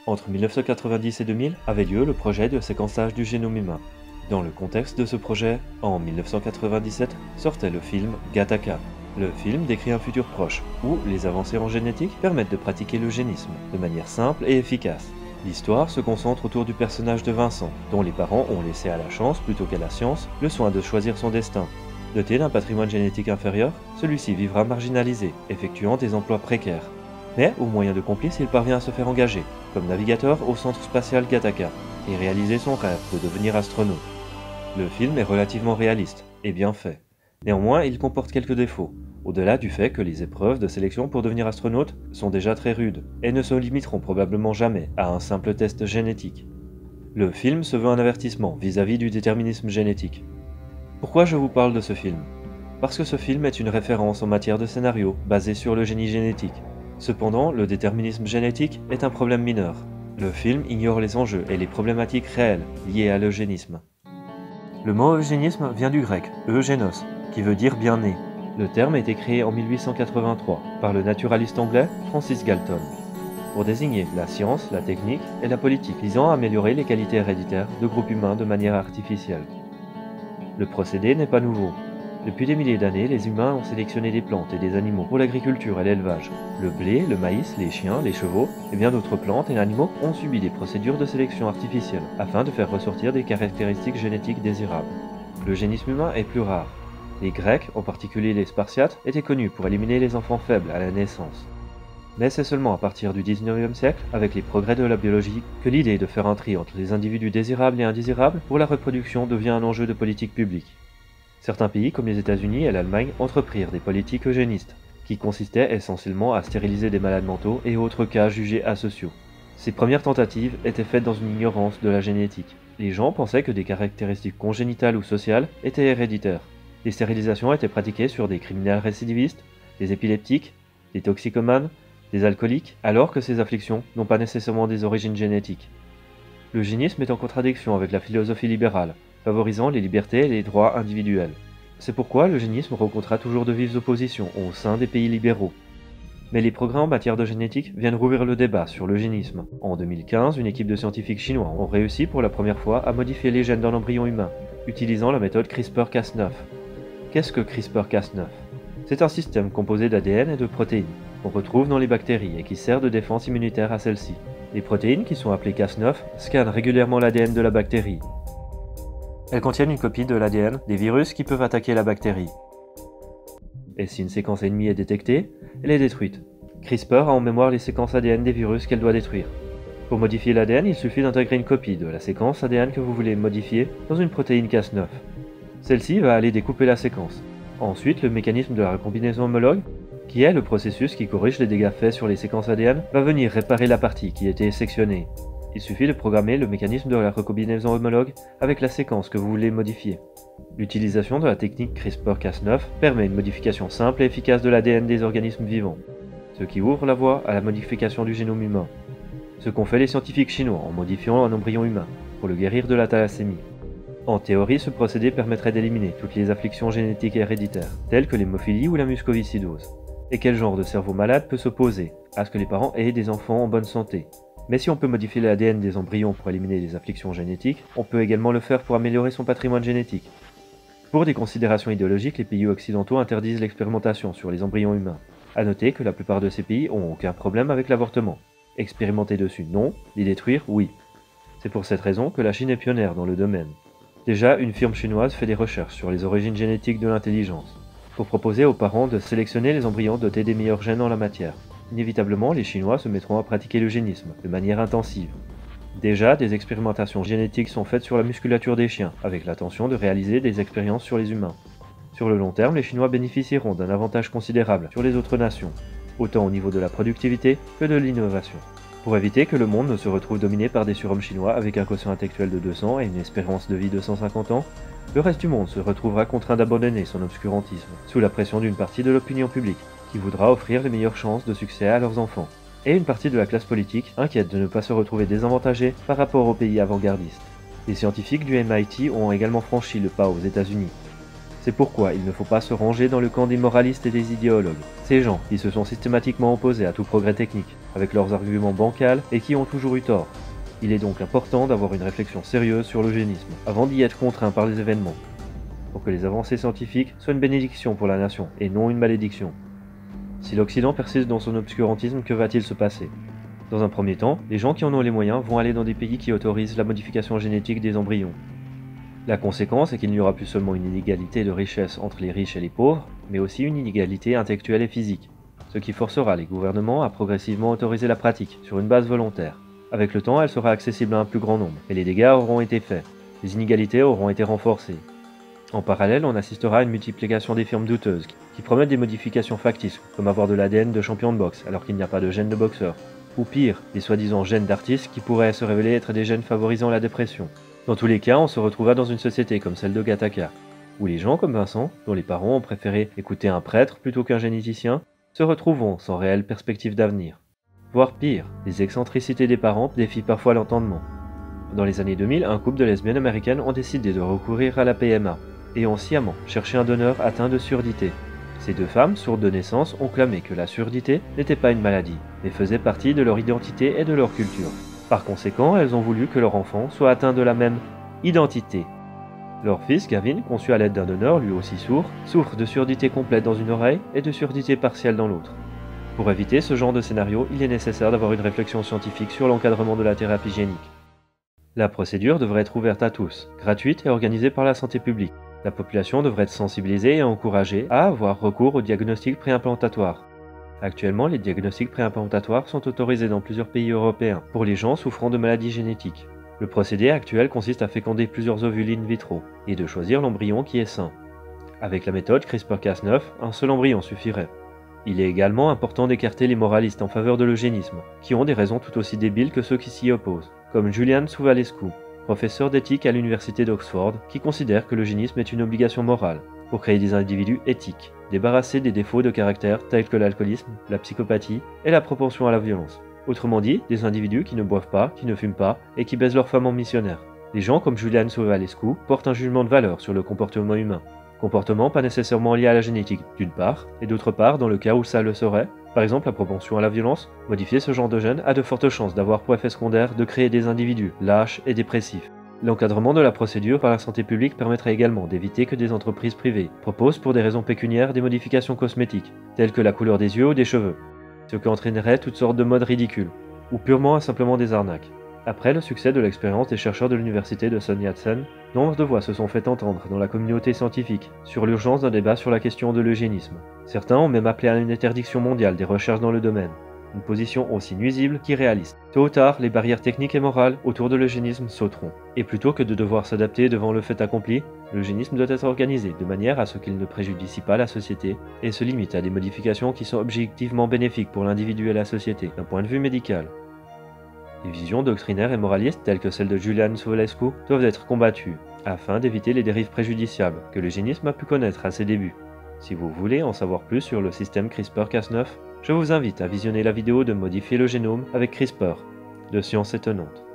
Entre 1990 et 2000 avait lieu le projet de séquençage du génome humain. Dans le contexte de ce projet, en 1997 sortait le film Gattaca. Le film décrit un futur proche, où les avancées en génétique permettent de pratiquer l'eugénisme de manière simple et efficace. L'histoire se concentre autour du personnage de Vincent, dont les parents ont laissé à la chance plutôt qu'à la science le soin de choisir son destin. Doté d'un patrimoine génétique inférieur, celui-ci vivra marginalisé, effectuant des emplois précaires. Mais, au moyen de complices, il parvient à se faire engager, comme navigateur au centre spatial Gattaca, et réaliser son rêve de devenir astronaute. Le film est relativement réaliste, et bien fait. Néanmoins, il comporte quelques défauts, au-delà du fait que les épreuves de sélection pour devenir astronaute sont déjà très rudes, et ne se limiteront probablement jamais à un simple test génétique. Le film se veut un avertissement vis-à-vis du déterminisme génétique. Pourquoi je vous parle de ce film? Parce que ce film est une référence en matière de scénario basé sur le génie génétique. Cependant, le déterminisme génétique est un problème mineur. Le film ignore les enjeux et les problématiques réelles liées à l'eugénisme. Le mot eugénisme vient du grec eugénos, qui veut dire bien né. Le terme a été créé en 1883 par le naturaliste anglais Francis Galton, pour désigner la science, la technique et la politique visant à améliorer les qualités héréditaires de groupes humains de manière artificielle. Le procédé n'est pas nouveau. Depuis des milliers d'années, les humains ont sélectionné des plantes et des animaux pour l'agriculture et l'élevage. Le blé, le maïs, les chiens, les chevaux et bien d'autres plantes et animaux ont subi des procédures de sélection artificielle afin de faire ressortir des caractéristiques génétiques désirables. L'eugénisme humain est plus rare. Les Grecs, en particulier les Spartiates, étaient connus pour éliminer les enfants faibles à la naissance. Mais c'est seulement à partir du 19e siècle, avec les progrès de la biologie, que l'idée de faire un tri entre les individus désirables et indésirables pour la reproduction devient un enjeu de politique publique. Certains pays, comme les États-Unis et l'Allemagne, entreprirent des politiques eugénistes, qui consistaient essentiellement à stériliser des malades mentaux et autres cas jugés asociaux. Ces premières tentatives étaient faites dans une ignorance de la génétique. Les gens pensaient que des caractéristiques congénitales ou sociales étaient héréditaires. Les stérilisations étaient pratiquées sur des criminels récidivistes, des épileptiques, des toxicomanes, des alcooliques, alors que ces afflictions n'ont pas nécessairement des origines génétiques. L'eugénisme est en contradiction avec la philosophie libérale, favorisant les libertés et les droits individuels. C'est pourquoi l'eugénisme rencontra toujours de vives oppositions au sein des pays libéraux. Mais les progrès en matière de génétique viennent rouvrir le débat sur l'eugénisme. En 2015, une équipe de scientifiques chinois ont réussi pour la première fois à modifier les gènes d'un embryon humain, utilisant la méthode CRISPR-Cas9. Qu'est-ce que CRISPR-Cas9? C'est un système composé d'ADN et de protéines, qu'on retrouve dans les bactéries et qui sert de défense immunitaire à celles-ci. Les protéines, qui sont appelées Cas9, scannent régulièrement l'ADN de la bactérie. Elles contiennent une copie de l'ADN des virus qui peuvent attaquer la bactérie. Et si une séquence ennemie est détectée, elle est détruite. CRISPR a en mémoire les séquences ADN des virus qu'elle doit détruire. Pour modifier l'ADN, il suffit d'intégrer une copie de la séquence ADN que vous voulez modifier dans une protéine Cas9. Celle-ci va aller découper la séquence. Ensuite, le mécanisme de la recombinaison homologue, qui est le processus qui corrige les dégâts faits sur les séquences ADN, va venir réparer la partie qui a été sectionnée. Il suffit de programmer le mécanisme de la recombinaison homologue avec la séquence que vous voulez modifier. L'utilisation de la technique CRISPR-Cas9 permet une modification simple et efficace de l'ADN des organismes vivants, ce qui ouvre la voie à la modification du génome humain. Ce qu'ont fait les scientifiques chinois en modifiant un embryon humain pour le guérir de la thalassémie. En théorie, ce procédé permettrait d'éliminer toutes les afflictions génétiques héréditaires, telles que l'hémophilie ou la mucoviscidose. Et quel genre de cerveau malade peut s'opposer à ce que les parents aient des enfants en bonne santé? Mais si on peut modifier l'ADN des embryons pour éliminer les afflictions génétiques, on peut également le faire pour améliorer son patrimoine génétique. Pour des considérations idéologiques, les pays occidentaux interdisent l'expérimentation sur les embryons humains. A noter que la plupart de ces pays ont aucun problème avec l'avortement. Expérimenter dessus, non, les détruire, oui. C'est pour cette raison que la Chine est pionnière dans le domaine. Déjà, une firme chinoise fait des recherches sur les origines génétiques de l'intelligence, pour proposer aux parents de sélectionner les embryons dotés des meilleurs gènes en la matière. Inévitablement, les Chinois se mettront à pratiquer l'eugénisme de manière intensive. Déjà, des expérimentations génétiques sont faites sur la musculature des chiens, avec l'intention de réaliser des expériences sur les humains. Sur le long terme, les Chinois bénéficieront d'un avantage considérable sur les autres nations, autant au niveau de la productivité que de l'innovation. Pour éviter que le monde ne se retrouve dominé par des surhommes chinois avec un quotient intellectuel de 200 et une espérance de vie de 150 ans, le reste du monde se retrouvera contraint d'abandonner son obscurantisme, sous la pression d'une partie de l'opinion publique, qui voudra offrir les meilleures chances de succès à leurs enfants, et une partie de la classe politique inquiète de ne pas se retrouver désavantagée par rapport aux pays avant-gardistes. Les scientifiques du MIT ont également franchi le pas aux États-Unis. C'est pourquoi il ne faut pas se ranger dans le camp des moralistes et des idéologues. Ces gens qui se sont systématiquement opposés à tout progrès technique, avec leurs arguments bancals et qui ont toujours eu tort. Il est donc important d'avoir une réflexion sérieuse sur l'eugénisme, avant d'y être contraint par les événements, pour que les avancées scientifiques soient une bénédiction pour la nation, et non une malédiction. Si l'Occident persiste dans son obscurantisme, que va-t-il se passer? Dans un premier temps, les gens qui en ont les moyens vont aller dans des pays qui autorisent la modification génétique des embryons. La conséquence est qu'il n'y aura plus seulement une inégalité de richesse entre les riches et les pauvres, mais aussi une inégalité intellectuelle et physique, ce qui forcera les gouvernements à progressivement autoriser la pratique, sur une base volontaire. Avec le temps, elle sera accessible à un plus grand nombre, et les dégâts auront été faits. Les inégalités auront été renforcées. En parallèle, on assistera à une multiplication des firmes douteuses, qui promettent des modifications factices, comme avoir de l'ADN de champion de boxe, alors qu'il n'y a pas de gène de boxeur. Ou pire, des soi-disant gènes d'artistes qui pourraient se révéler être des gènes favorisant la dépression. Dans tous les cas, on se retrouva dans une société comme celle de Gattaca, où les gens comme Vincent, dont les parents ont préféré écouter un prêtre plutôt qu'un généticien, se retrouveront sans réelle perspective d'avenir. Voire pire, les excentricités des parents défient parfois l'entendement. Dans les années 2000, un couple de lesbiennes américaines ont décidé de recourir à la PMA, et ont sciemment cherché un donneur atteint de surdité. Ces deux femmes, sourdes de naissance, ont clamé que la surdité n'était pas une maladie, mais faisait partie de leur identité et de leur culture. Par conséquent, elles ont voulu que leur enfant soit atteint de la même identité. Leur fils, Gavin, conçu à l'aide d'un donneur, lui aussi sourd, souffre de surdité complète dans une oreille et de surdité partielle dans l'autre. Pour éviter ce genre de scénario, il est nécessaire d'avoir une réflexion scientifique sur l'encadrement de la thérapie génique. La procédure devrait être ouverte à tous, gratuite et organisée par la santé publique. La population devrait être sensibilisée et encouragée à avoir recours aux diagnostics préimplantatoires. Actuellement, les diagnostics préimplantatoires sont autorisés dans plusieurs pays européens pour les gens souffrant de maladies génétiques. Le procédé actuel consiste à féconder plusieurs ovules in vitro et de choisir l'embryon qui est sain. Avec la méthode CRISPR-Cas9, un seul embryon suffirait. Il est également important d'écarter les moralistes en faveur de l'eugénisme, qui ont des raisons tout aussi débiles que ceux qui s'y opposent, comme Julian Savulescu, professeur d'éthique à l'université d'Oxford, qui considère que l'eugénisme est une obligation morale, pour créer des individus éthiques, débarrassés des défauts de caractère tels que l'alcoolisme, la psychopathie et la propension à la violence. Autrement dit, des individus qui ne boivent pas, qui ne fument pas et qui baisent leurs femmes en missionnaires. Les gens comme Julian Savulescu portent un jugement de valeur sur le comportement humain. Comportement pas nécessairement lié à la génétique, d'une part, et d'autre part, dans le cas où ça le serait, par exemple la propension à la violence, modifier ce genre de gène a de fortes chances d'avoir pour effet secondaire de créer des individus lâches et dépressifs. L'encadrement de la procédure par la santé publique permettrait également d'éviter que des entreprises privées proposent pour des raisons pécuniaires des modifications cosmétiques, telles que la couleur des yeux ou des cheveux, ce qui entraînerait toutes sortes de modes ridicules, ou purement et simplement des arnaques. Après le succès de l'expérience des chercheurs de l'université de Sun Yat-sen, nombre de voix se sont fait entendre dans la communauté scientifique sur l'urgence d'un débat sur la question de l'eugénisme. Certains ont même appelé à une interdiction mondiale des recherches dans le domaine, une position aussi nuisible qu'irréaliste. Tôt ou tard, les barrières techniques et morales autour de l'eugénisme sauteront, et plutôt que de devoir s'adapter devant le fait accompli, l'eugénisme doit être organisé de manière à ce qu'il ne préjudicie pas la société et se limite à des modifications qui sont objectivement bénéfiques pour l'individu et la société, d'un point de vue médical. Les visions doctrinaires et moralistes telles que celles de Julian Savulescu doivent être combattues, afin d'éviter les dérives préjudiciables que l'eugénisme a pu connaître à ses débuts. Si vous voulez en savoir plus sur le système CRISPR-Cas9, je vous invite à visionner la vidéo de modifier le génome avec CRISPR, de Science étonnante.